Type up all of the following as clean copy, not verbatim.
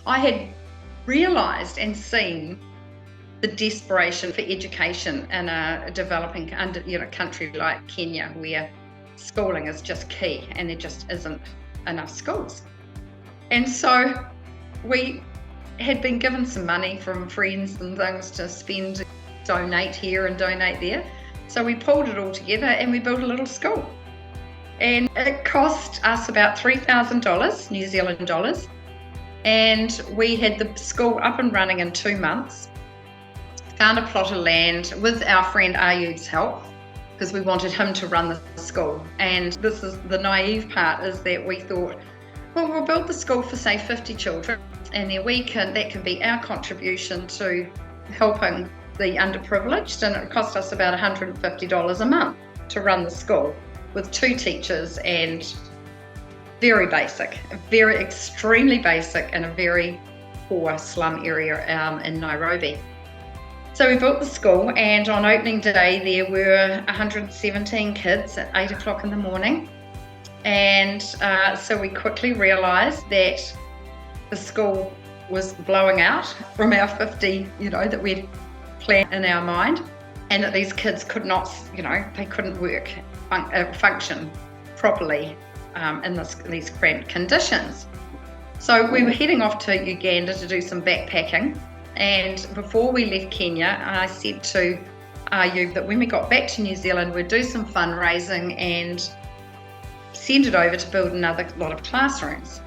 I had realised and seen the desperation for education in a developing country like Kenya, where schooling is just key and there just isn't enough schools. And so we had been given some money from friends and things to spend, donate here and donate there. So we pulled it all together and we built a little school. And it cost us about $3,000 New Zealand dollars. And we had the school up and running in 2 months. Found a plot of land with our friend Ayub's help, because we wanted him to run the school. And this is the naive part, is that we thought, well, we'll build the school for say 50 children, and then that can be our contribution to helping the underprivileged. And it cost us about $150 a month to run the school with 2 teachers, and very basic, very extremely basic, in a very poor slum area in Nairobi. So we built the school, and on opening day there were 117 kids at 8 o'clock in the morning. And so we quickly realised that the school was blowing out from our 50, that we'd planned in our mind, and that these kids could not, they couldn't function properly in these cramped conditions. So we were heading off to Uganda to do some backpacking. And before we left Kenya, I said to Ayub that when we got back to New Zealand, we'd do some fundraising and send it over to build another lot of classrooms.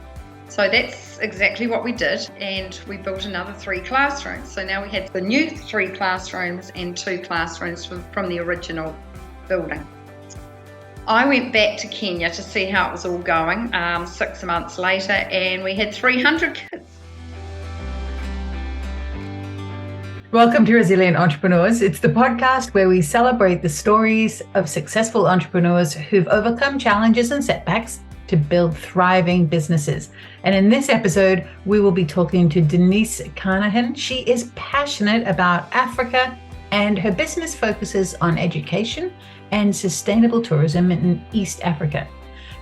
So that's exactly what we did, and we built another 3 classrooms. So now we had the new 3 classrooms and 2 classrooms from the original building. I went back to Kenya to see how it was all going 6 months later, and we had 300 kids. Welcome to Resilient Entrepreneurs. It's the podcast where we celebrate the stories of successful entrepreneurs who've overcome challenges and setbacks to build thriving businesses. And in this episode, we will be talking to Denise Carnihan. She is passionate about Africa, and her business focuses on education and sustainable tourism in East Africa.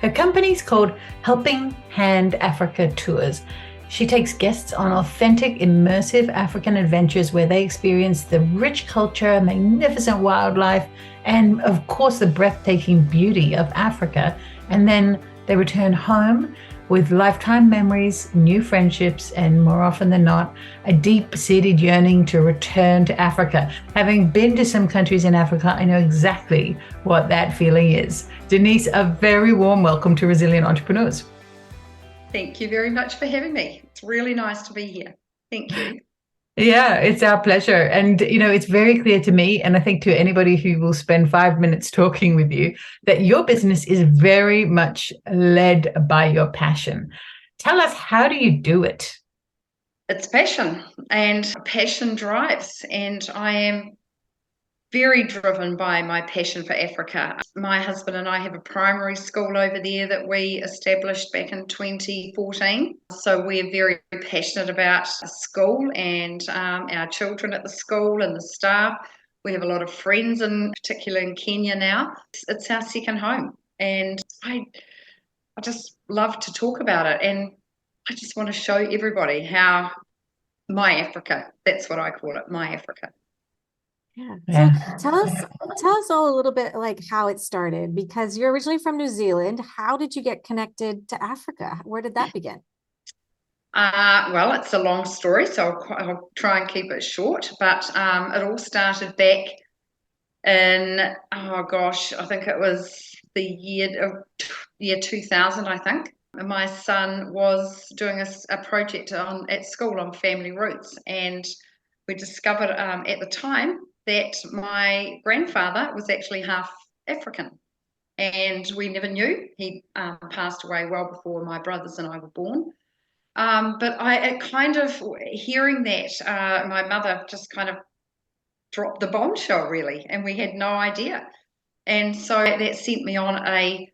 Her company's called Helping Hand Africa Tours. She takes guests on authentic, immersive African adventures where they experience the rich culture, magnificent wildlife, and of course the breathtaking beauty of Africa. And then they return home with lifetime memories, new friendships, and more often than not, a deep-seated yearning to return to Africa. Having been to some countries in Africa, I know exactly what that feeling is. Denise, a very warm welcome to Resilient Entrepreneurs. Thank you very much for having me. It's really nice to be here. Thank you. Yeah, it's our pleasure. And, it's very clear to me, and I think to anybody who will spend 5 minutes talking with you, that your business is very much led by your passion. Tell us, how do you do it? It's passion, and passion drives. And I am very driven by my passion for Africa. My husband and I have a primary school over there that we established back in 2014. So we're very passionate about school and our children at the school and the staff. We have a lot of friends, particularly in Kenya now. It's our second home. And I just love to talk about it. And I just want to show everybody how my Africa, that's what I call it, my Africa. Yeah. So tell us all a little bit like how it started, because you're originally from New Zealand. How did you get connected to Africa? Where did that begin? Well, it's a long story, so I'll try and keep it short. But it all started back in, I think it was the year 2000, I think. My son was doing a project at school on family roots, and we discovered at the time that my grandfather was actually half African, and we never knew. He passed away well before my brothers and I were born. But hearing that, my mother just kind of dropped the bombshell, really, and we had no idea. And so that sent me on I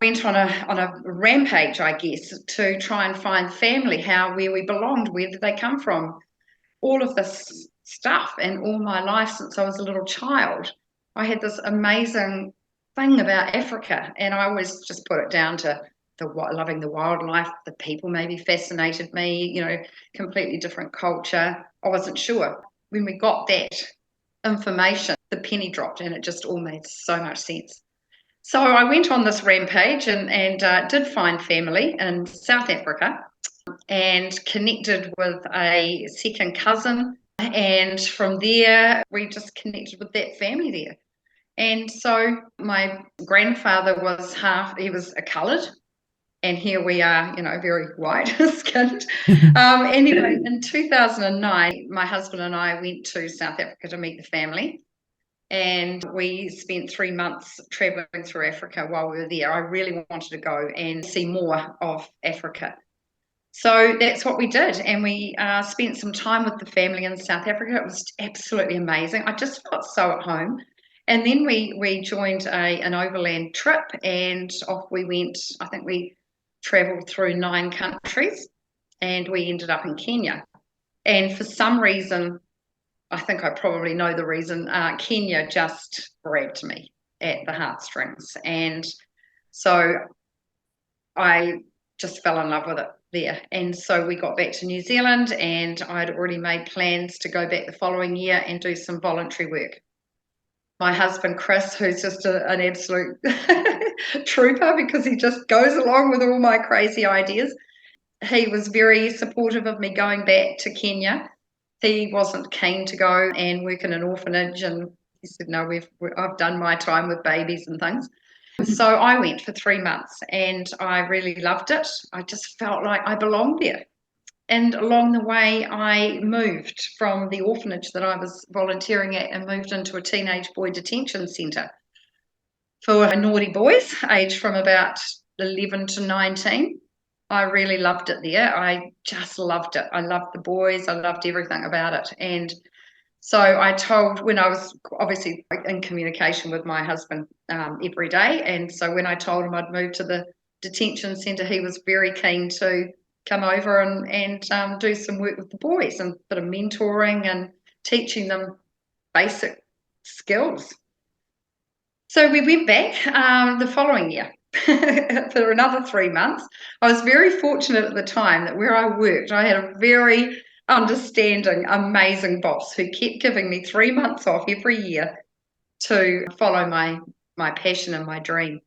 went on a rampage, I guess, to try and find family, where we belonged, where did they come from, all of this stuff. And all my life since I was a little child, I had this amazing thing about Africa, and I always just put it down to loving the wildlife, the people maybe fascinated me, completely different culture. I wasn't sure. When we got that information, the penny dropped and it just all made so much sense. So I went on this rampage and did find family in South Africa and connected with a second cousin. And from there, we just connected with that family there. And so my grandfather he was a coloured, and here we are, very white skinned. Anyway, in 2009, my husband and I went to South Africa to meet the family. And we spent 3 months traveling through Africa while we were there. I really wanted to go and see more of Africa. So that's what we did. And we spent some time with the family in South Africa. It was absolutely amazing. I just felt so at home. And then we joined an overland trip, and off we went. I think we traveled through 9 countries, and we ended up in Kenya. And for some reason, I think I probably know the reason, Kenya just grabbed me at the heartstrings. And so I just fell in love with it there. And so we got back to New Zealand, and I'd already made plans to go back the following year and do some voluntary work. My husband, Chris, who's just an absolute trooper because he just goes along with all my crazy ideas, he was very supportive of me going back to Kenya. He wasn't keen to go and work in an orphanage, and he said, no, I've done my time with babies and things. So I went for 3 months, and I really loved it. I just felt like I belonged there. And along the way, I moved from the orphanage that I was volunteering at and moved into a teenage boy detention centre for naughty boys, aged from about 11 to 19. I really loved it there. I just loved it. I loved the boys. I loved everything about it. And so when I was obviously in communication with my husband every day. And so when I told him I'd moved to the detention centre, he was very keen to come over and do some work with the boys and a bit of mentoring and teaching them basic skills. So we went back the following year for another 3 months. I was very fortunate at the time that where I worked, I had a very understanding, amazing boss who kept giving me 3 months off every year to follow my passion and my dream.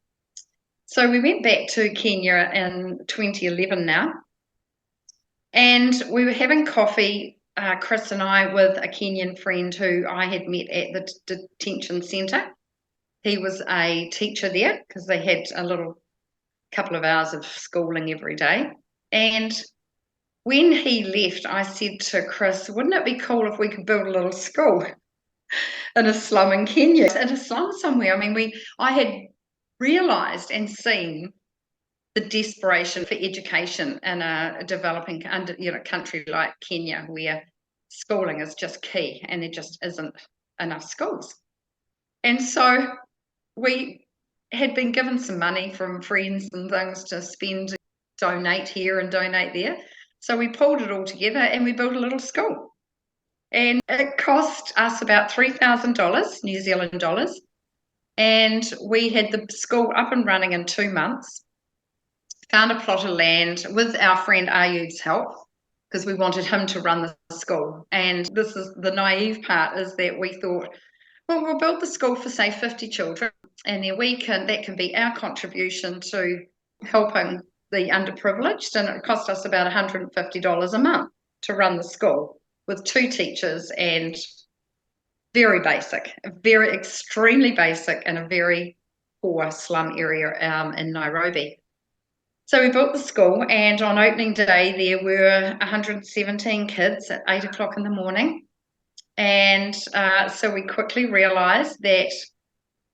So we went back to Kenya in 2011 now, and we were having coffee, Chris and I, with a Kenyan friend who I had met at the detention centre. He was a teacher there because they had a little couple of hours of schooling every day. And when he left, I said to Chris, wouldn't it be cool if we could build a little school in a slum in Kenya, in a slum somewhere? I mean, I had realised and seen the desperation for education in a developing country like Kenya, where schooling is just key and there just isn't enough schools. And so we had been given some money from friends and things to spend, donate here and donate there. So we pulled it all together and we built a little school. And it cost us about $3,000 New Zealand dollars. And we had the school up and running in 2 months. Found a plot of land with our friend Ayub's help, because we wanted him to run the school. And this is the naive part, is that we thought, well, we'll build the school for, say, 50 children, and then that can be our contribution to helping the underprivileged. And it cost us about $150 a month to run the school with 2 teachers, and very basic, very extremely basic, in a very poor slum area in Nairobi. So we built the school, and on opening day there were 117 kids at 8 o'clock in the morning. And so we quickly realised that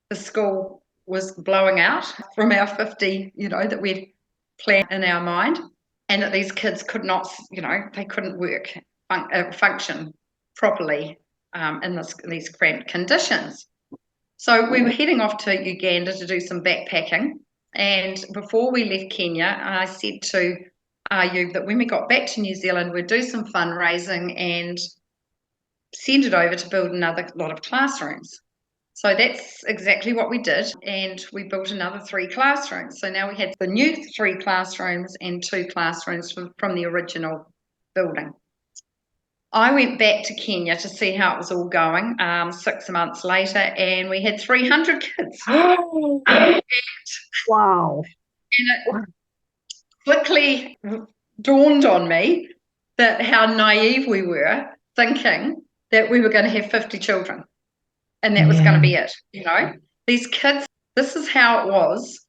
the school was blowing out from our 50, that we'd planned in our mind, and that these kids could not, they couldn't work, function properly in these cramped conditions. So we were heading off to Uganda to do some backpacking. And before we left Kenya, I said to Ayub that when we got back to New Zealand, we'd do some fundraising and send it over to build another lot of classrooms. So that's exactly what we did. And we built another 3 classrooms. So now we had the new 3 classrooms and 2 classrooms from the original building. I went back to Kenya to see how it was all going 6 months later, and we had 300 kids. Wow. And it quickly dawned on me that how naive we were, thinking that we were going to have 50 children and that was going to be it. These kids, this is how it was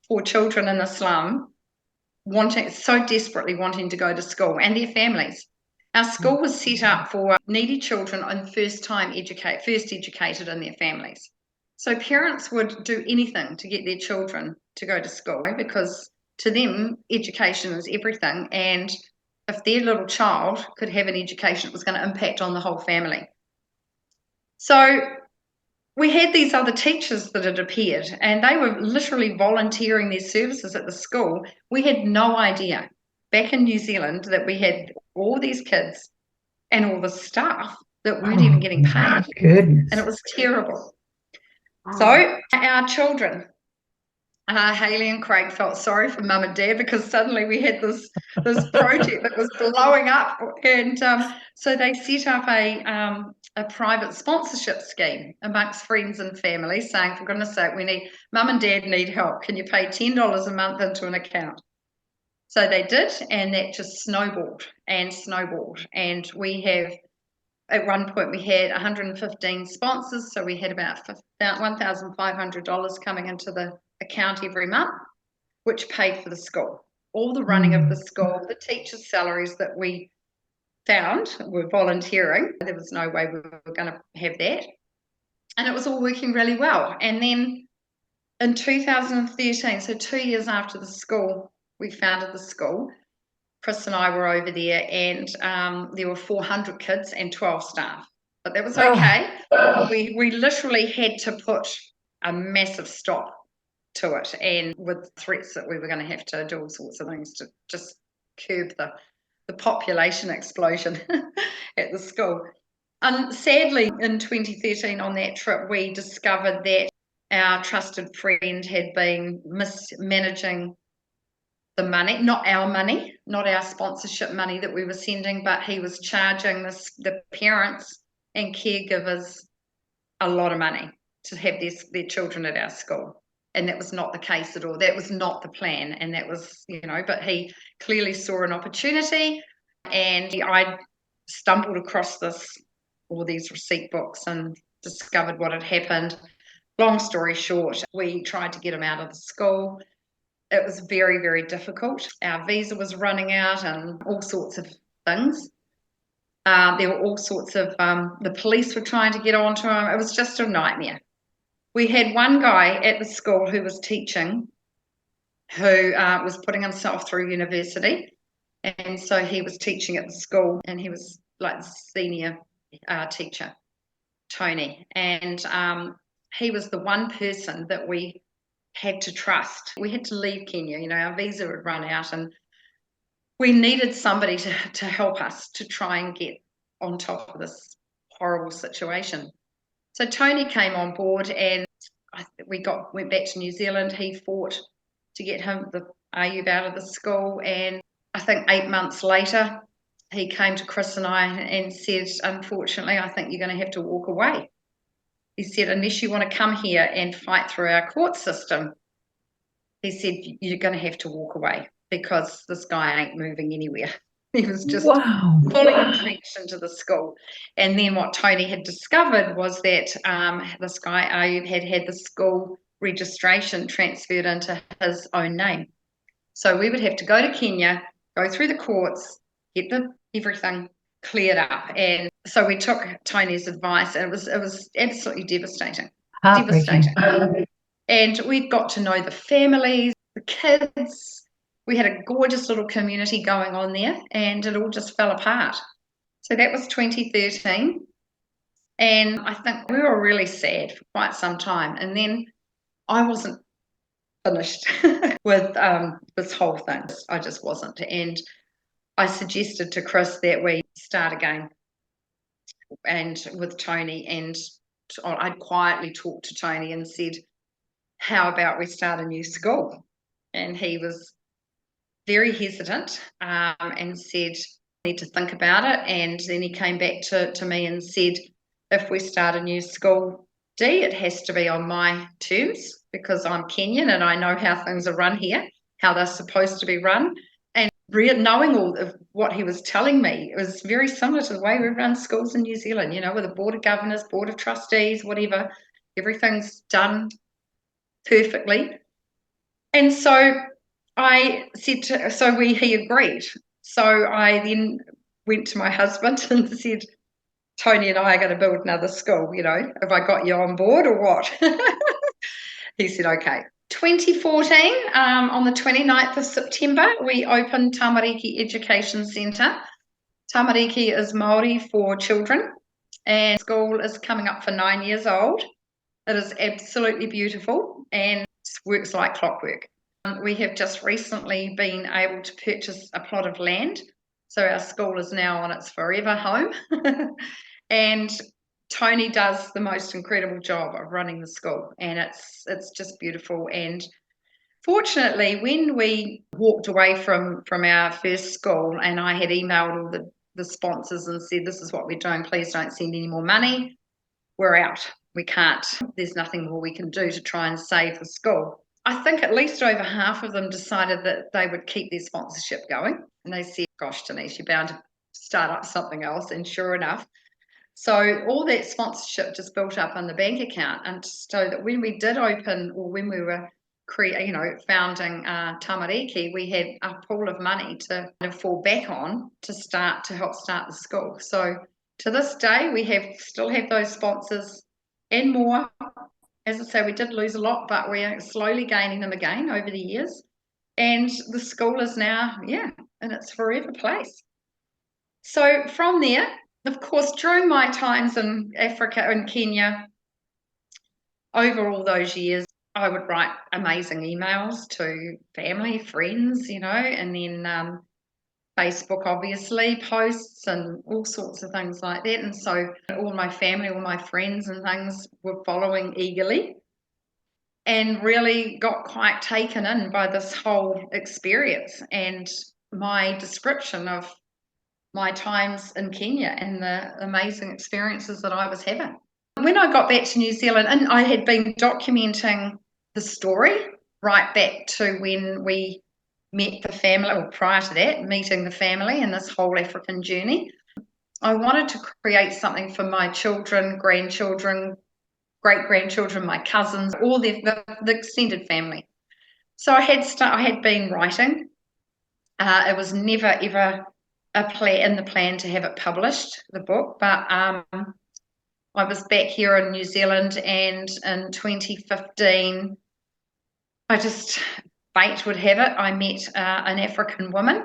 for children in the slum, so desperately wanting to go to school, and their families. Our school was set up for needy children and first educated in their families. So parents would do anything to get their children to go to school, because to them, education is everything. And if their little child could have an education, it was going to impact on the whole family. So we had these other teachers that had appeared, and they were literally volunteering their services at the school. We had no idea back in New Zealand that we had all these kids and all the staff that weren't even getting paid. Goodness. And it was terrible. Wow. So our children, Haley and Craig, felt sorry for mum and dad, because suddenly we had this project that was blowing up. And so they set up a private sponsorship scheme amongst friends and family, saying, for goodness sake, mum and dad need help. Can you pay $10 a month into an account? So they did, and that just snowballed and snowballed. And at one point we had 115 sponsors, so we had about $1,500 coming into the account every month, which paid for the school. All the running of the school, the teachers' salaries that we found were volunteering. There was no way we were going to have that. And it was all working really well. And then in 2013, so 2 years after we founded the school, Chris and I were over there, and there were 400 kids and 12 staff. But that was okay. We literally had to put a massive stop to it, and with threats that we were going to have to do all sorts of things to just curb the population explosion at the school. And sadly, in 2013 on that trip, we discovered that our trusted friend had been mismanaging the money, not our sponsorship money that we were sending, but he was charging the parents and caregivers a lot of money to have their children at our school. And that was not the case at all. That was not the plan. And that was, but he clearly saw an opportunity, and I stumbled across all these receipt books and discovered what had happened. Long story short, we tried to get him out of the school. It was very, very difficult. Our visa was running out and all sorts of things. There were all sorts of, the police were trying to get onto him. It was just a nightmare. We had one guy at the school who was teaching, who was putting himself through university. And so he was teaching at the school, and he was like the senior teacher, Tony. And he was the one person that we had to trust. We had to leave Kenya, our visa had run out, and we needed somebody to help us to try and get on top of this horrible situation. So Tony came on board, and went back to New Zealand. He fought to get the Ayub out of the school, and I think 8 months later he came to Chris and I and said, unfortunately, I think you're going to have to walk away. He said, unless you want to come here and fight through our court system, he said, you're going to have to walk away, because this guy ain't moving anywhere. He was just fully entrenched into the school. And then what Tony had discovered was that this guy Ayub had the school registration transferred into his own name. So we would have to go to Kenya, go through the courts, get everything cleared up. And so we took Tony's advice, and it was absolutely devastating. Devastating. And we got to know the families, the kids. We had a gorgeous little community going on there, and it all just fell apart. So that was 2013. And I think we were really sad for quite some time. And then I wasn't finished with this whole thing. I just wasn't. And I suggested to Chris that we start again, and with Tony, and I'd quietly talked to Tony and said, how about we start a new school? And he was very hesitant and said, I need to think about it. And then he came back to me and said, if we start a new school, Dee, it has to be on my terms because I'm Kenyan and I know how things are run here, how they're supposed to be run. And knowing all of what he was telling me, it was very similar to the way we run schools in New Zealand, with a board of governors, board of trustees, whatever. Everything's done perfectly. And so I said he agreed. So I then went to my husband and said, Tony and I are going to build another school, have I got you on board or what? He said, okay. 2014, on the 29th of September, we opened Tamariki Education Centre. Tamariki is Māori for children, and the school is coming up for 9 years old. It is absolutely beautiful and works like clockwork. We have just recently been able to purchase a plot of land, so our school is now on its forever home. And Tony does the most incredible job of running the school, and it's just beautiful. And fortunately, when we walked away from our first school, and I had emailed all the sponsors and said, this is what we're doing, please don't send any more money, we're out. We can't. There's nothing more we can do to try and save the school. I think at least over half of them decided that they would keep their sponsorship going. And they said, gosh, Denise, you're bound to start up something else. And sure enough, so all that sponsorship just built up on the bank account. And so that when we did open, or when we were founding Tamariki, we had a pool of money to fall back on to help start the school. So to this day, we still have those sponsors and more. As I say, we did lose a lot, but we are slowly gaining them again over the years. And the school is now, in its forever place. So from there, of course, during my times in Africa and Kenya, over all those years, I would write amazing emails to family, friends, and then Facebook, obviously, posts and all sorts of things like that. And so all my family, all my friends and things were following eagerly and really got quite taken in by this whole experience and my description of my times in Kenya and the amazing experiences that I was having. When I got back to New Zealand, and I had been documenting the story right back to when we met the family, or prior to that, meeting the family and this whole African journey. I wanted to create something for my children, grandchildren, great-grandchildren, my cousins, all the extended family. So I had been writing. It was never, ever in the plan to have it published, the book, but I was back here in New Zealand, and in 2015, fate would have it, I met an African woman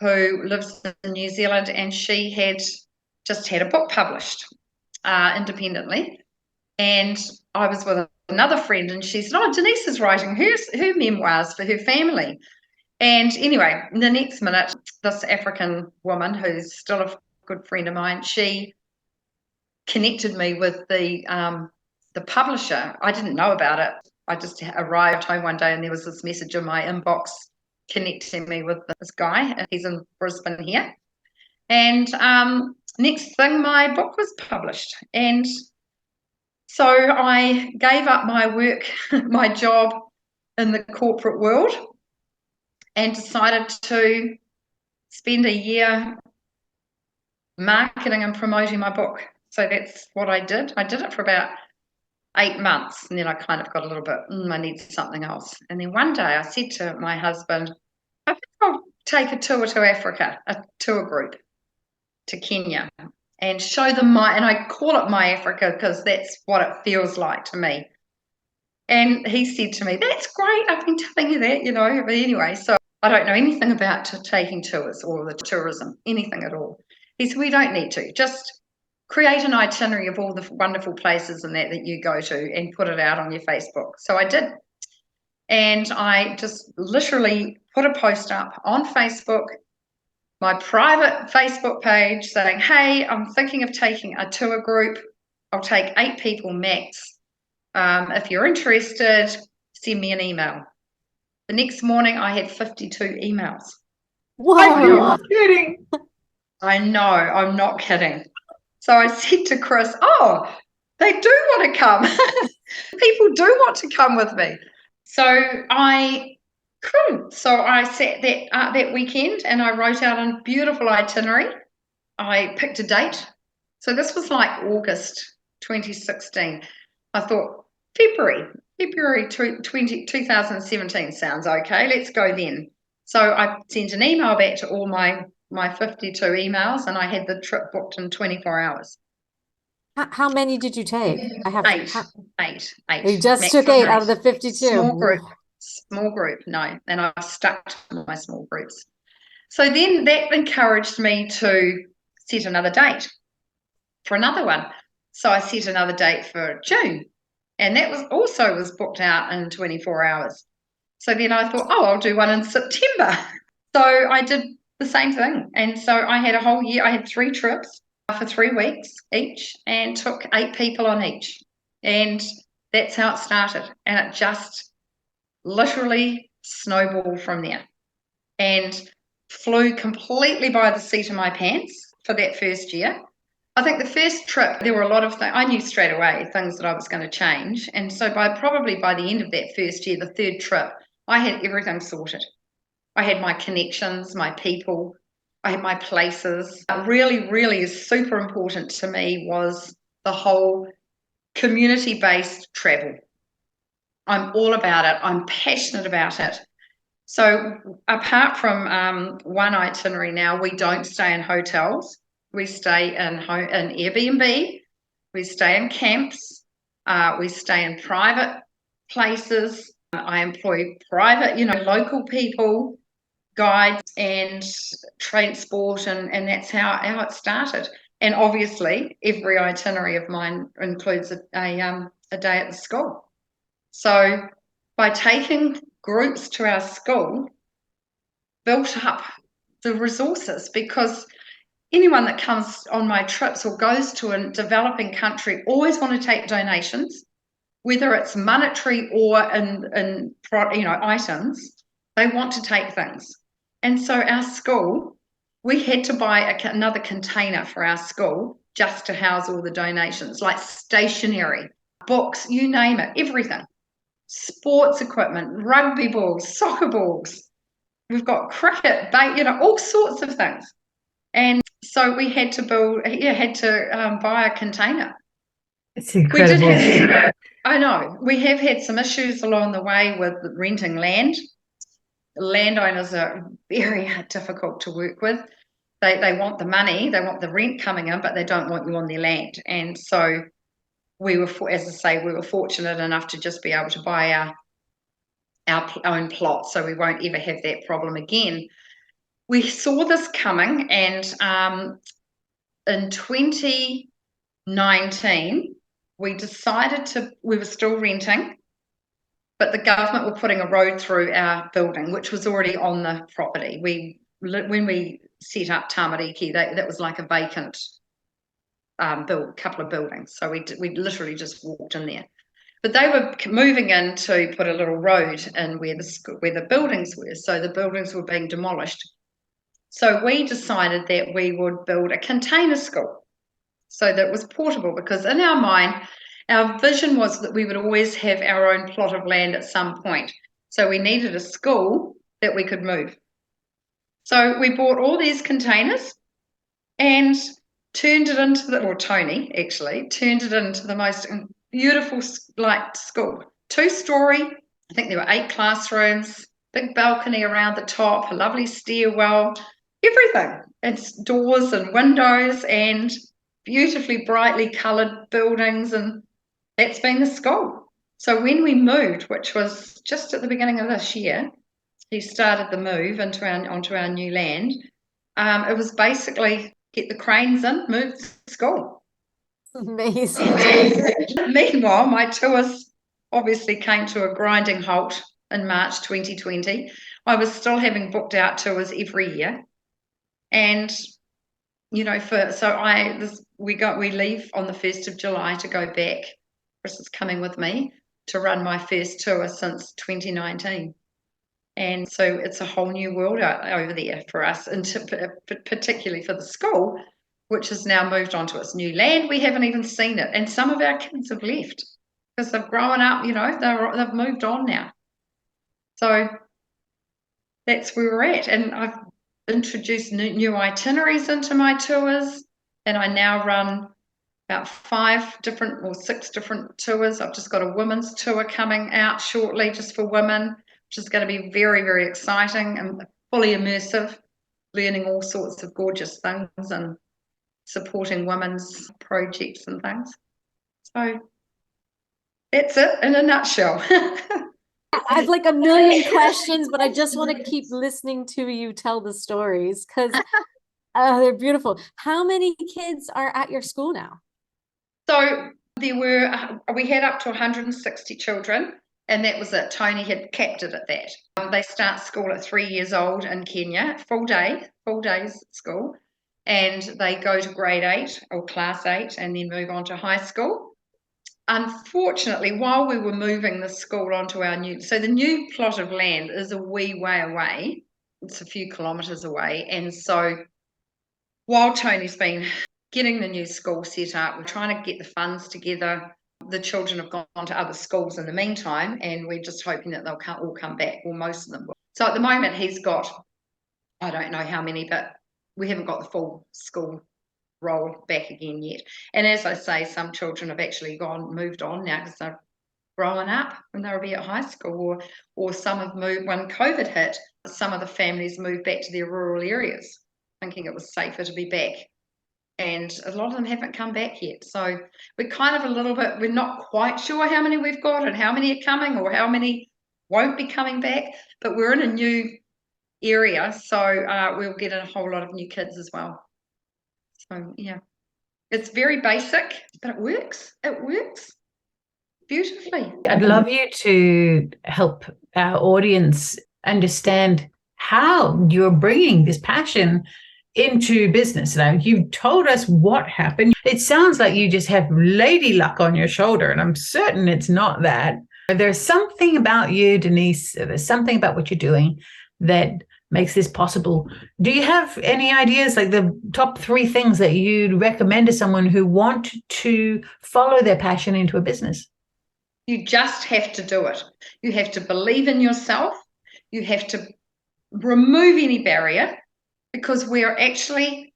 who lives in New Zealand, and she had just had a book published independently. And I was with another friend, and she said, Denise is writing her memoirs for her family. And anyway, the next minute, this African woman, who's still a good friend of mine, she connected me with the publisher. I didn't know about it. I just arrived home one day and there was this message in my inbox connecting me with this guy. And he's in Brisbane here. And next thing, my book was published. And so I gave up my work, my job in the corporate world, and decided to spend a year marketing and promoting my book. So that's what I did. I did it for about 8 months, and then I kind of got a little bit, I need something else. And then one day I said to my husband, I think I'll take a tour to Africa, a tour group to Kenya, and show them and I call it My Africa because that's what it feels like to me. And he said to me, that's great, I've been telling you that, but anyway, so I don't know anything about taking tours or the tourism, anything at all. He said, we don't need to, just create an itinerary of all the wonderful places and that you go to and put it out on your Facebook. So I did. And I just literally put a post up on Facebook, my private Facebook page, saying, hey, I'm thinking of taking a tour group. I'll take 8 people max. If you're interested, send me an email. The next morning, I had 52 emails. Whoa. You're not kidding. I know, I'm not kidding. So I said to Chris, oh, they do want to come. People do want to come with me. So I sat that weekend and I wrote out a beautiful itinerary. I picked a date. So this was like August 2016. I thought February 2017 sounds okay. Let's go then. So I sent an email back to all my 52 emails, and I had the trip booked in 24 hours. How many did you take? Eight. You just took 8 out of the 52. Small group, no. And I've stuck to my small groups. So then that encouraged me to set another date for another one. So I set another date for June. And that was booked out in 24 hours. So then I thought, I'll do one in September. So I did the same thing. And so I had a whole year. I had 3 trips for 3 weeks each and took 8 people on each. And that's how it started. And it just literally snowballed from there and flew completely by the seat of my pants for that first year. I think the first trip, there were a lot of things. I knew straight away things that I was going to change. And so probably by the end of that first year, the 3rd trip, I had everything sorted. I had my connections, my people, I had my places. Really, really is super important to me was the whole community-based travel. I'm all about it. I'm passionate about it. So apart from one itinerary now, we don't stay in hotels. We stay in Airbnb. We stay in camps. We stay in private places. I employ private, local people, guides and transport, and that's how it started. And obviously, every itinerary of mine includes a day at the school. So by taking groups to our school, built up the resources, because anyone that comes on my trips or goes to a developing country always want to take donations, whether it's monetary or in items. They want to take things. And so our school, we had to buy another container for our school just to house all the donations, like stationery, books, you name it, everything. Sports equipment, rugby balls, soccer balls. We've got cricket, all sorts of things. And so we had to buy a container. It's incredible. I know. We have had some issues along the way with renting land. Landowners are very difficult to work with. They want the money, they want the rent coming in, but they don't want you on their land. And so we were fortunate enough to just be able to buy our own plot, so we won't ever have that problem again. We saw this coming, and in 2019, we decided we were still renting, but the government were putting a road through our building, which was already on the property. When we set up Tamariki, that was like a vacant couple of buildings. So we literally just walked in there. But they were moving in to put a little road in where the buildings were. So the buildings were being demolished. So we decided that we would build a container school so that it was portable, because in our mind, our vision was that we would always have our own plot of land at some point. So we needed a school that we could move. So we bought all these containers and turned it into Tony actually turned it into the most beautiful school. 2-story. I think there were 8 classrooms, big balcony around the top, a lovely stairwell, everything. It's doors and windows and beautifully brightly coloured buildings, and that's been the school. So when we moved, which was just at the beginning of this year, he started the move onto our new land. It was basically get the cranes in, move the school. Amazing. Meanwhile, my tours obviously came to a grinding halt in March 2020. I was still having booked out tours every year. And we leave on the 1st of July to go back. Chris is coming with me to run my first tour since 2019. And so it's a whole new world over there for us, and particularly for the school, which has now moved on to its new land. We haven't even seen it. And some of our kids have left because they've grown up, they've moved on now. So that's where we're at. And I've introduced new itineraries into my tours, and I now run about 6 different tours. I've just got a women's tour coming out shortly just for women, which is going to be very, very exciting and fully immersive, learning all sorts of gorgeous things and supporting women's projects and things. So that's it in a nutshell. I have like a million questions, but I just want to keep listening to you tell the stories because they're beautiful. How many kids are at your school now? So we had up to 160 children, and that was it. Tony had capped it at that. They start school at 3 years old in Kenya, full days at school, and they go to grade 8 or class 8 and then move on to high school. Unfortunately, while we were moving the school onto the new plot of land is a wee way away. It's a few kilometres away. And so while Tony's been getting the new school set up, we're trying to get the funds together. The children have gone to other schools in the meantime, and we're just hoping that they'll all come back, or most of them will. So at the moment, he's got, I don't know how many, but we haven't got the full school roll back again yet. And as I say, some children have actually moved on now because they're growing up and they'll be at high school, or some have moved. When COVID hit, some of the families moved back to their rural areas, thinking it was safer to be back. And a lot of them haven't come back yet. So we're kind of we're not quite sure how many we've got and how many are coming or how many won't be coming back, but we're in a new area, so we'll get a whole lot of new kids as well. So yeah, it's very basic, but it works. It works beautifully. I'd love you to help our audience understand how you're bringing this passion into business. Now, you've told us what happened. It sounds like you just have lady luck on your shoulder, and I'm certain it's not that. There's something about you, Denise, there's something about what you're doing that makes this possible. Do you have any ideas, like the top 3 things that you'd recommend to someone who want to follow their passion into a business? You just have to do it. You have to believe in yourself. You have to remove any barrier, because we're actually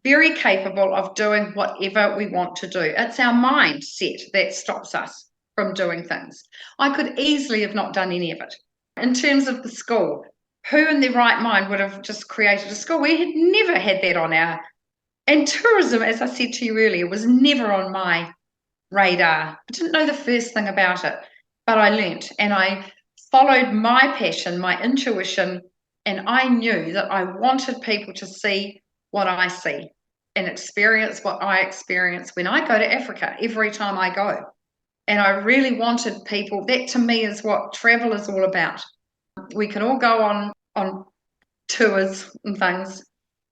very capable of doing whatever we want to do. It's our mindset that stops us from doing things. I could easily have not done any of it. In terms of the school, who in their right mind would have just created a school? We had never had that and tourism, as I said to you earlier, was never on my radar. I didn't know the first thing about it, but I learnt, and I followed my passion, my intuition, and I knew that I wanted people to see what I see and experience what I experience when I go to Africa every time I go. And I really wanted people, that to me is what travel is all about. We can all go on tours and things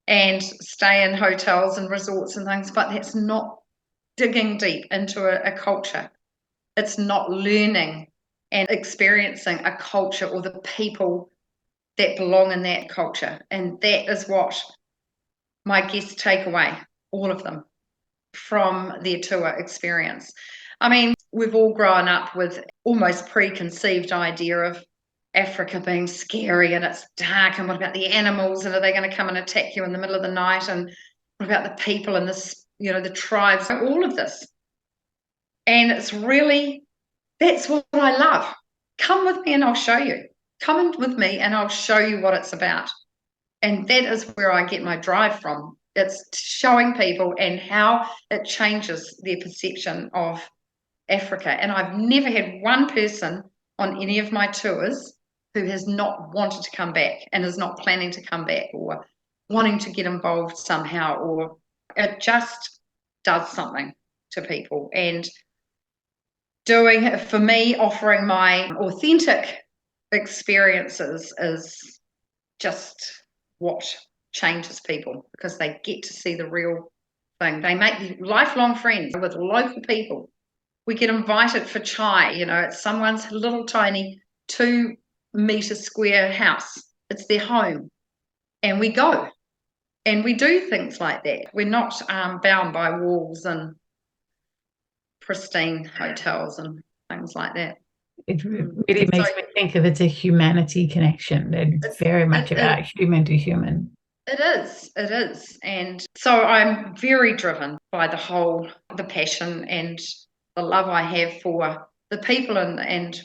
and stay in hotels and resorts and things, but that's not digging deep into a culture. It's not learning and experiencing a culture or the people that belong in that culture. And that is what my guests take away, all of them, from their tour experience. I mean, we've all grown up with almost preconceived idea of Africa being scary and it's dark, and what about the animals, and are they going to come and attack you in the middle of the night, and what about the people and the tribes, all of this. And it's really, that's what I love. Come with me and I'll show you. Come with me and I'll show you what it's about. And that is where I get my drive from. It's showing people and how it changes their perception of Africa. And I've never had one person on any of my tours who has not wanted to come back and is not planning to come back or wanting to get involved somehow, or it just does something to people. And for me, offering my authentic experiences is just what changes people because they get to see the real thing. They make lifelong friends with local people. We get invited for chai, at someone's little tiny 2-meter square house. It's their home. And we go and we do things like that. We're not bound by walls and pristine hotels and things like that. It really makes me think of it's a humanity connection. It's very much about human to human. It is. And so I'm very driven by the passion and the love I have for the people and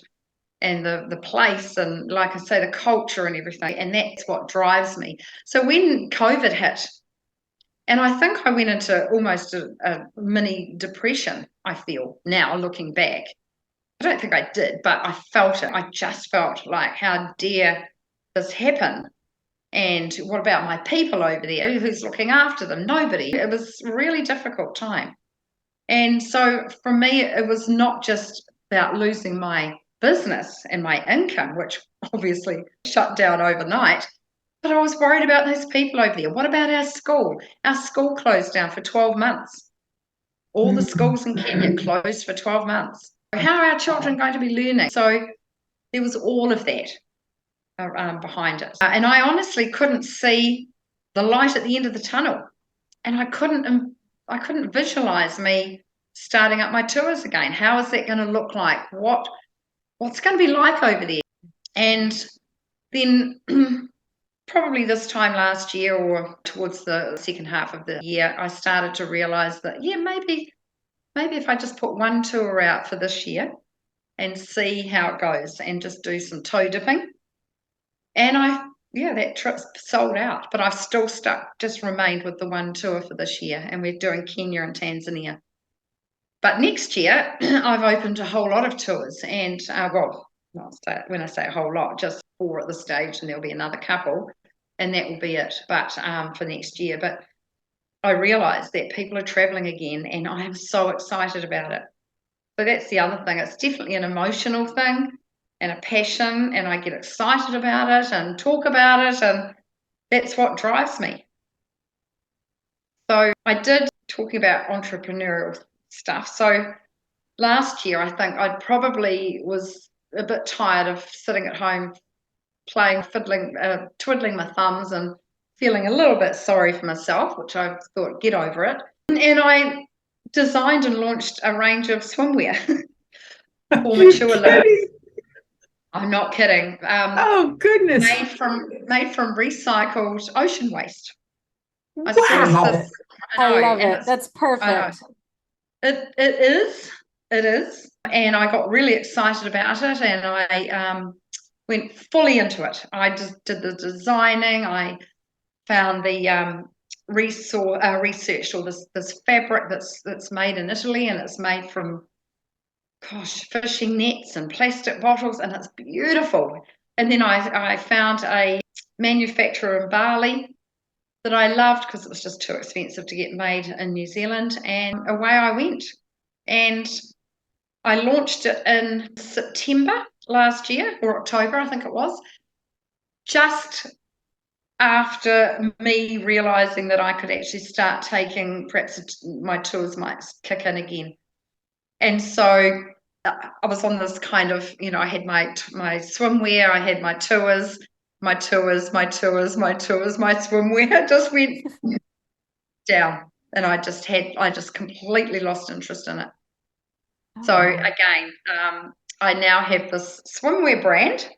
the place, and like I say, the culture and everything. And that's what drives me. So when COVID hit, and I think I went into almost a mini depression, I feel now looking back. I don't think I did, but I felt it. I just felt like, how dare this happen? And what about my people over there? Who's looking after them? Nobody. It was a really difficult time. And so for me, it was not just about losing my business and my income, which obviously shut down overnight, but I was worried about those people over there. What about our school? Our school closed down for 12 months. All the schools in Kenya closed for 12 months. How are our children going to be learning? So there was all of that behind it. And I honestly couldn't see the light at the end of the tunnel. And I couldn't visualize me starting up my tours again. How is that going to look like? What's going to be like over there? And then probably this time last year or towards the second half of the year, I started to realize that, maybe if I just put one tour out for this year and see how it goes and just do some toe dipping. And that trip sold out, but I've still just remained with the one tour for this year, and we're doing Kenya and Tanzania. But next year, I've opened a whole lot of tours, and when I say a whole lot, just 4 at this stage, and there'll be another couple, and that will be it. But for next year, but I realised that people are travelling again, and I am so excited about it. So that's the other thing. It's definitely an emotional thing and a passion, and I get excited about it and talk about it, and that's what drives me. So I did talking about entrepreneurial stuff. So last year, I think I probably was a bit tired of sitting at home playing, fiddling, twiddling my thumbs and feeling a little bit sorry for myself, which I thought, get over it. And I designed and launched a range of swimwear for mature ladies. I'm not kidding. Oh goodness! Made from recycled ocean waste. Wow. I love it. That's perfect. It is, and I got really excited about it, and I went fully into it. I just did the designing. I found the researched all this fabric that's made in Italy, and it's made from fishing nets and plastic bottles, and it's beautiful. And then I found a manufacturer in Bali that I loved because it was just too expensive to get made in New Zealand, and away I went. And I launched it in September last year, or October, I think it was, just after me realizing that I could actually start taking, perhaps my tours might kick in again. And so I was on this kind of, I had my swimwear, I had my tours, my swimwear just went down, and I just completely lost interest in it. So again, I now have this swimwear brand,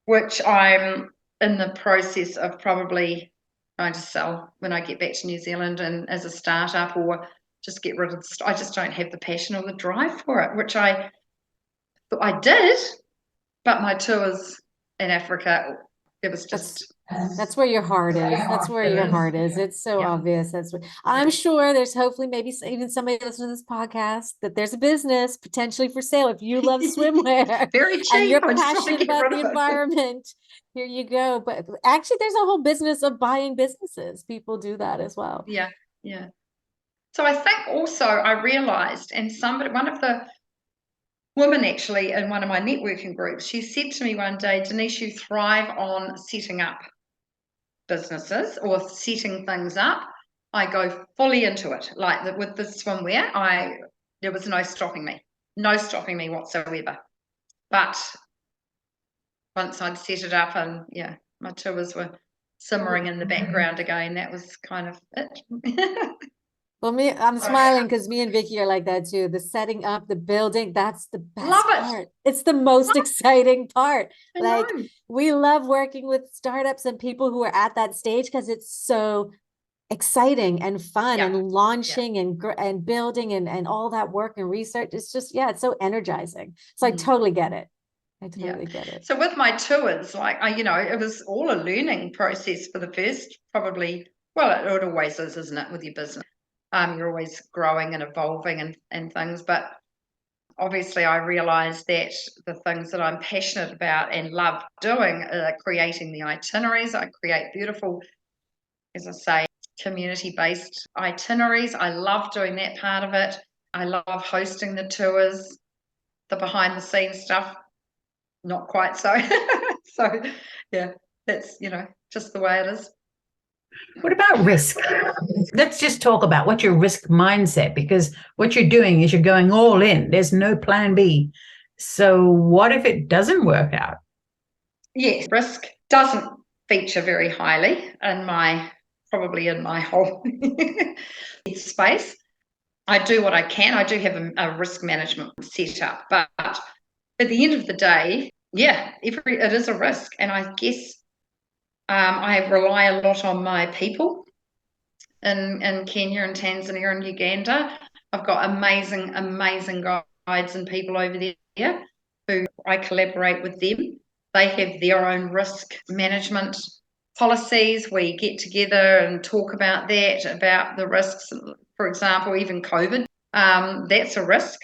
which I'm in the process of probably trying to sell when I get back to New Zealand and as a startup, or just get rid of I just don't have the passion or the drive for it, which I did, but my tours in Africa, it was just... That's where your heart is. That's where your heart is. It's so obvious. I'm sure there's hopefully maybe even somebody listening to this podcast that there's a business potentially for sale if you love swimwear. Very cheap. And you're passionate about the environment. Here you go. But actually, there's a whole business of buying businesses. People do that as well. Yeah. So I think also I realized, and one of the women actually in one of my networking groups, she said to me one day, Denise, you thrive on setting up. businesses or setting things up, I go fully into it. Like with the swimwear, there was no stopping me whatsoever. But once I'd set it up and my tours were simmering in the background again, that was kind of it. Well, I'm smiling because me and Vicky are like that too. The setting up, the building, that's the best Love it. part. It's the most exciting part. I Like know. we love working with startups and people who are at that stage because it's so exciting and fun and launching and building and all that work and research. It's just, it's so energizing. So I totally get it. I totally get it. So with my tours, like it was all a learning process for the first probably, well, it always is, isn't it, with your business? You're always growing and evolving and things, but obviously I realized that the things that I'm passionate about and love doing are creating the itineraries. I create beautiful, as I say, community-based itineraries. I love doing that part of it. I love hosting the tours, the behind the scenes stuff. Not quite so. So that's just the way it is. What about risk? Let's just talk about what's your risk mindset, because what you're doing is you're going all in. There's no plan B. So what if it doesn't work out? Yes, risk doesn't feature very highly in my whole space. I do what I can. I do have a risk management set up, but at the end of the day, it is a risk. And I guess I rely a lot on my people in Kenya and Tanzania and Uganda. I've got amazing guides and people over there who I collaborate with them. They have their own risk management policies. We get together and talk about the risks. For example, even COVID, that's a risk.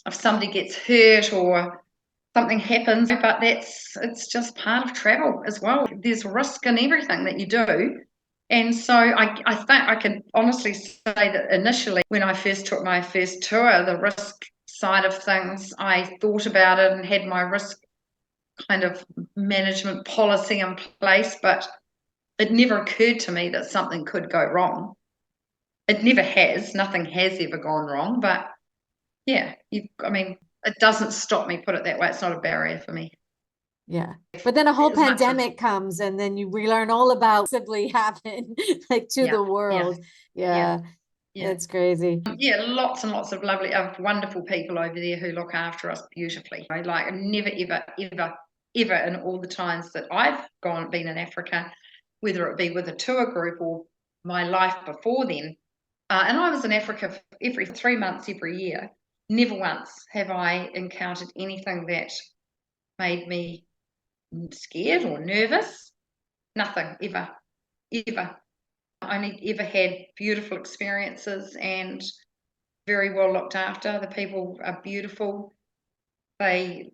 If somebody gets hurt or something happens, but it's just part of travel as well. There's risk in everything that you do. And so I think I can honestly say that initially, when I first took my first tour, the risk side of things, I thought about it and had my risk kind of management policy in place, but it never occurred to me that something could go wrong. It never has. Nothing has ever gone wrong, but it doesn't stop me, put it that way. It's not a barrier for me. Yeah. But then a whole pandemic comes and then you relearn all about simply happen like to the world. Yeah. It's crazy. Lots and lots of lovely, wonderful people over there who look after us beautifully. Like never, ever in all the times that I've been in Africa, whether it be with a tour group or my life before then. And I was in Africa every 3 months every year. Never once have I encountered anything that made me scared or nervous. Nothing, ever. I only ever had beautiful experiences and very well looked after. The people are beautiful. They,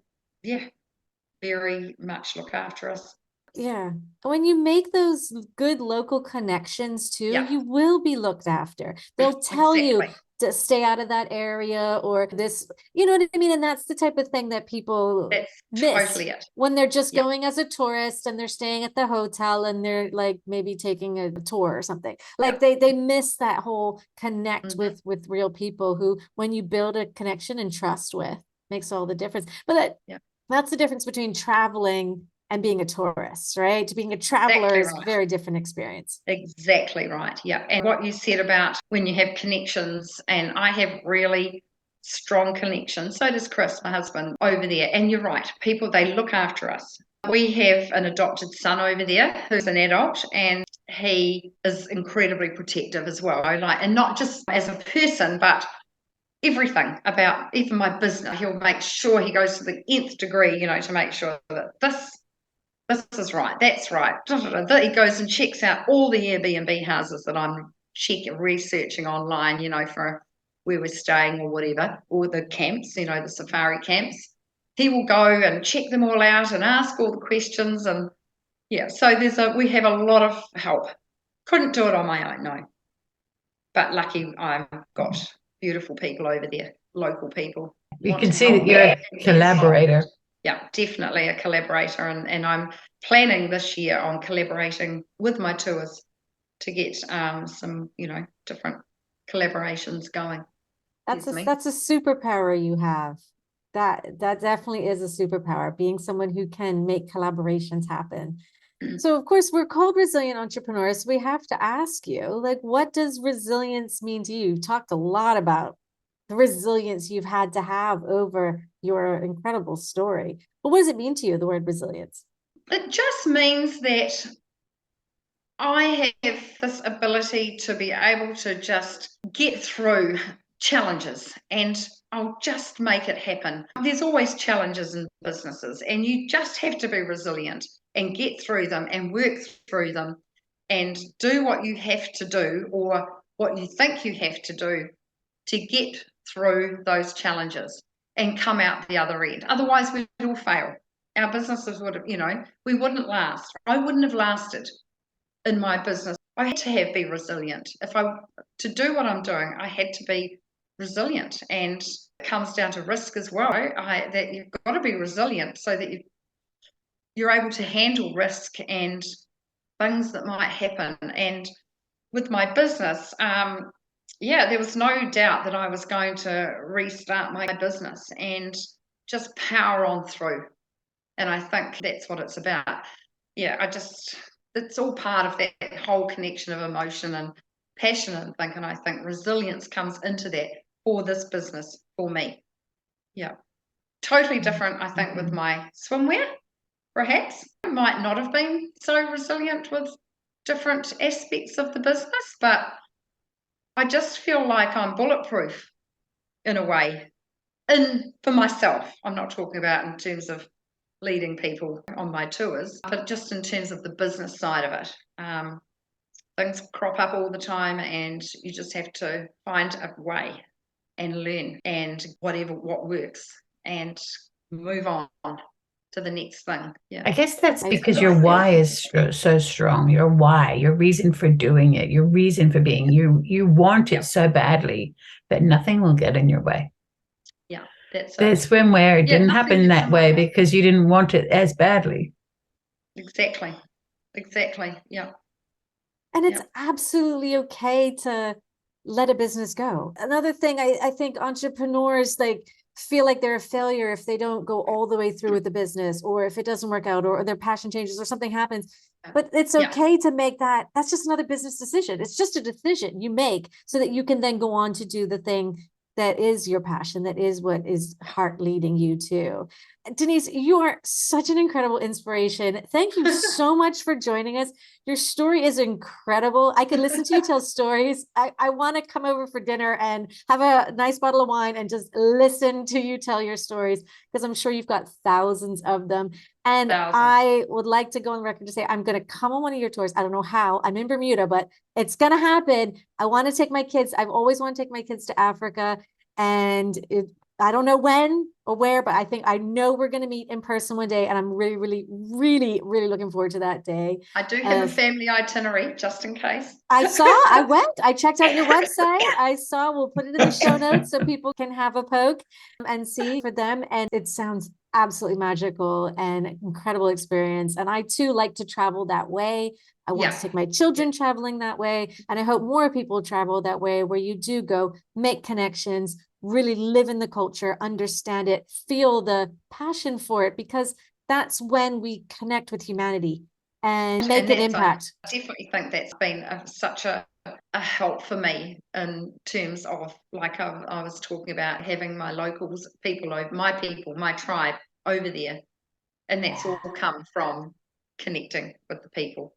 very much look after us. Yeah. When you make those good local connections too, you will be looked after. They'll tell you to stay out of that area or this, you know what I mean? And that's the type of thing that people miss when they're just going as a tourist and they're staying at the hotel and they're like maybe taking a tour or something. Like they miss that whole connect with real people who, when you build a connection and trust with, makes all the difference. But that's the difference between traveling and being a tourist, right? Being a traveler is a very different experience. Exactly right. Yeah. And what you said about when you have connections, and I have really strong connections. So does Chris, my husband, over there. And you're right. People, they look after us. We have an adopted son over there who's an adult, and he is incredibly protective as well. And not just as a person, but everything about even my business. He'll make sure he goes to the nth degree, to make sure that this is right, that's right. He goes and checks out all the Airbnb houses that I'm researching online, for where we're staying or whatever, or the camps, the safari camps. He will go and check them all out and ask all the questions. And so we have a lot of help. Couldn't do it on my own, no. But lucky I've got beautiful people over there, local people. You can see that you're a collaborator. Yeah, definitely a collaborator. And I'm planning this year on collaborating with my tours to get some, different collaborations going. That's a superpower you have. That definitely is a superpower, being someone who can make collaborations happen. So of course we're called resilient entrepreneurs. So we have to ask you, like, what does resilience mean to you? You've talked a lot about the resilience you've had to have over your incredible story. But what does it mean to you, the word resilience? It just means that I have this ability to be able to just get through challenges, and I'll just make it happen. There's always challenges in businesses, and you just have to be resilient and get through them and work through them and do what you have to do or what you think you have to do to get through those challenges and come out the other end. Otherwise, we'd all fail. Our businesses would have, we wouldn't last. I wouldn't have lasted in my business. I had to be resilient. To do what I'm doing, I had to be resilient, and it comes down to risk as well. That you've got to be resilient so that you're able to handle risk and things that might happen. And with my business, there was no doubt that I was going to restart my business and just power on through. And I think that's what it's about. It's all part of that whole connection of emotion and passion and thing. And I think resilience comes into that for this business, for me. Yeah. Totally different, I think, with my swimwear, perhaps. I might not have been so resilient with different aspects of the business, but I just feel like I'm bulletproof in a way. For myself, I'm not talking about in terms of leading people on my tours, but just in terms of the business side of it. Things crop up all the time, and you just have to find a way and learn and what works and move on to the next thing. Yeah. I guess that's because your why is so strong. Your why, your reason for doing it, your reason for being, you want it so badly that nothing will get in your way. Yeah. That's the swimwear didn't happen that way because you didn't want it as badly. Exactly. Yeah. And it's absolutely okay to let a business go. Another thing, I think entrepreneurs feel like they're a failure if they don't go all the way through with the business, or if it doesn't work out, or their passion changes, or something happens. But it's okay to make that. That's just another business decision. It's just a decision you make so that you can then go on to do the thing that is your passion, that is what is heart leading you to. Denise, you are such an incredible inspiration. Thank you so much for joining us. Your story is incredible. I could listen to you tell stories. I want to come over for dinner and have a nice bottle of wine and just listen to you tell your stories, because I'm sure you've got thousands of them. And I would like to go on record to say, I'm going to come on one of your tours. I don't know how. I'm in Bermuda, but it's going to happen. I want to take my kids. I've always wanted to take my kids to Africa. And I don't know when or where, but I know we're going to meet in person one day. And I'm really, really, really, really looking forward to that day. I do have a family itinerary just in case. I checked out your website. We'll put it in the show notes so people can have a poke and see for them. And it sounds absolutely magical and incredible experience. And I too like to travel that way. I want to take my children traveling that way. And I hope more people travel that way, where you do go make connections, really live in the culture, understand it, feel the passion for it, because that's when we connect with humanity and make an impact. I definitely think that's been such a help for me in terms of, like I was talking about, having my locals, my tribe over there. And that's all come from connecting with the people.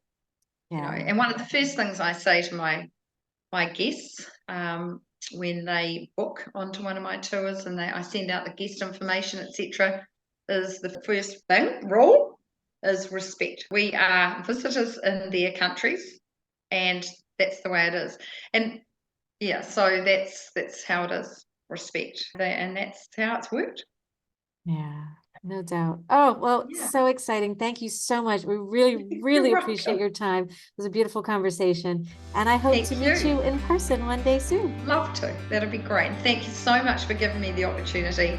And one of the first things I say to my guests when they book onto one of my tours, and I send out the guest information, etc., is the first rule is respect. We are visitors in their countries, and that's the way it is. And so that's how it is, respect, and that's how it's worked. Yeah, no doubt. Oh, well, so exciting. Thank you so much. We really, really appreciate your time. It was a beautiful conversation. And I hope to meet you in person one day soon. Love to. That'll be great. And thank you so much for giving me the opportunity.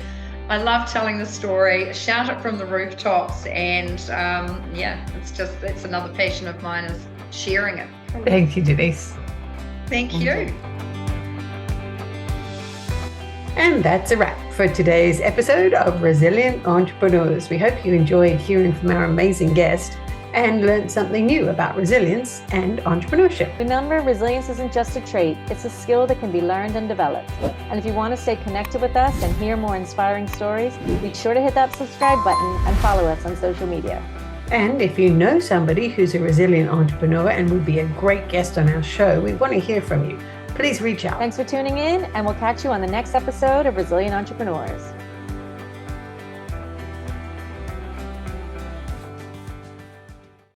I love telling the story, shout it from the rooftops, and it's another passion of mine is sharing it. Thank you, Denise. Thank you. And that's a wrap for today's episode of Resilient Entrepreneurs. We hope you enjoyed hearing from our amazing guest and learned something new about resilience and entrepreneurship. Remember, resilience isn't just a trait, it's a skill that can be learned and developed. And if you want to stay connected with us and hear more inspiring stories, be sure to hit that subscribe button and follow us on social media. And if you know somebody who's a resilient entrepreneur and would be a great guest on our show, we want to hear from you. Please reach out. Thanks for tuning in, and we'll catch you on the next episode of Resilient Entrepreneurs.